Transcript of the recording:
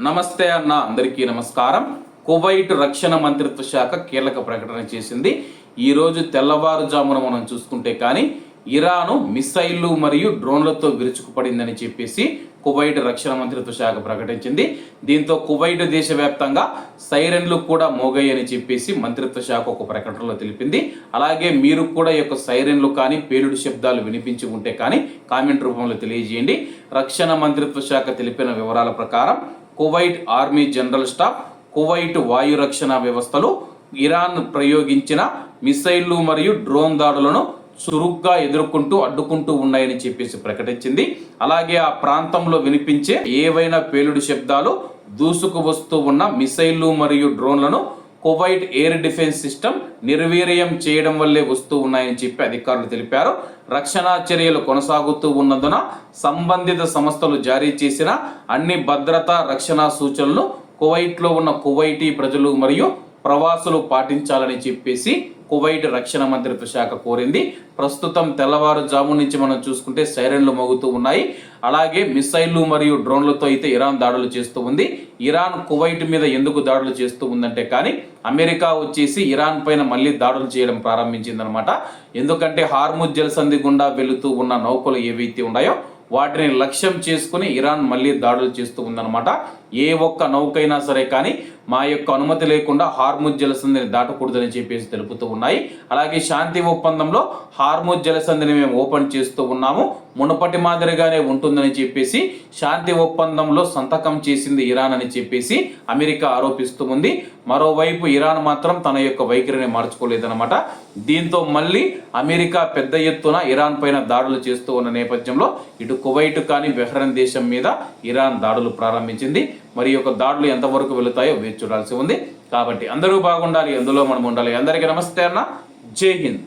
నమస్తే అన్న, అందరికీ నమస్కారం. కువైట్ రక్షణ మంత్రిత్వ శాఖ కీలక ప్రకటన చేసింది. ఈరోజు తెల్లవారుజామున మనం చూసుకుంటే కానీ ఇరాను మిసైళ్లు మరియు డ్రోన్లతో విరుచుకుపడిందని చెప్పేసి కువైట్ రక్షణ మంత్రిత్వ శాఖ ప్రకటించింది. దీంతో కువైట్ దేశవ్యాప్తంగా సైరన్లు కూడా మోగాయని చెప్పేసి మంత్రిత్వ శాఖ ఒక ప్రకటనలో తెలిపింది. అలాగే మీరు కూడా ఈ యొక్క సైరన్లు కానీ పేలుడు శబ్దాలు వినిపించి ఉంటే కానీ కామెంట్ రూపంలో తెలియజేయండి. రక్షణ మంత్రిత్వ శాఖ తెలిపిన వివరాల ప్రకారం Kuwait army general staff, Kuwait వాయు రక్షణ వ్యవస్థలు ఇరాన్ ప్రయోగించిన మిసైళ్లు మరియు డ్రోన్ దాడులను చురుగ్గా ఎదుర్కొంటూ అడ్డుకుంటూ ఉన్నాయని చెప్పేసి ప్రకటించింది. అలాగే ఆ ప్రాంతంలో వినిపించే ఏవైనా పేలుడు శబ్దాలు దూసుకు వస్తూ ఉన్న మిసైళ్లు మరియు డ్రోన్లను కువైట్ ఎయిర్ డిఫెన్స్ సిస్టమ్ నిర్వీర్యం చేయడం వల్లే వస్తూ ఉన్నాయని చెప్పి అధికారులు తెలిపారు. రక్షణ చర్యలు కొనసాగుతూ ఉన్నందున సంబంధిత సంస్థలు జారీ చేసిన అన్ని భద్రతా రక్షణ సూచనలను కువైట్లో ఉన్న కువైటీ ప్రజలు మరియు ప్రవాసులు పాటించాలని చెప్పేసి కువైట్ రక్షణ మంత్రిత్వ శాఖ కోరింది. ప్రస్తుతం తెల్లవారుజాము నుంచి మనం చూసుకుంటే సైరన్లు మోగుతూ ఉన్నాయి. అలాగే మిసైళ్లు మరియు డ్రోన్లతో అయితే ఇరాన్ దాడులు చేస్తూ ఉంది. ఇరాన్ కువైట్ మీద ఎందుకు దాడులు చేస్తూ ఉందంటే కానీ అమెరికా వచ్చేసి ఇరాన్ పైన మళ్ళీ దాడులు చేయడం ప్రారంభించిందనమాట. ఎందుకంటే హార్ముజ్ జలసంధి గుండా వెళుతూ ఉన్న నౌకలు ఏవైతే ఉన్నాయో వాటిని లక్ష్యం చేసుకుని ఇరాన్ మళ్ళీ దాడులు చేస్తూ ఉందన్నమాట. ఏ ఒక్క నౌకైనా సరే కానీ మా యొక్క అనుమతి లేకుండా హార్ముజ్ జలసంధిని దాటకూడదని చెప్పేసి తెలుపుతూ ఉన్నాయి. అలాగే శాంతి ఒప్పందంలో హార్ముజ్ జలసంధిని మేము ఓపెన్ చేస్తూ ఉన్నాము, మునుపటి మాదిరిగానే ఉంటుందని చెప్పేసి శాంతి ఒప్పందంలో సంతకం చేసింది ఇరాన్ అని చెప్పేసి అమెరికా ఆరోపిస్తూ ఉంది. మరోవైపు ఇరాన్ మాత్రం తన యొక్క వైఖరిని మార్చుకోలేదన్నమాట. దీంతో మళ్ళీ అమెరికా పెద్ద ఎత్తున ఇరాన్ పైన దాడులు చేస్తూ ఉన్న నేపథ్యంలో ఇటు కువైట్ కానీ బహ్రెయిన్ దేశం మీద ఇరాన్ దాడులు ప్రారంభించింది. మరి యొక్క దాడులు ఎంతవరకు వెళుతాయో వేచి చూడాల్సి ఉంది. కాబట్టి అందరూ బాగుండాలి, అందులో మనం ఉండాలి. అందరికీ నమస్తే అన్న, జై హింద్.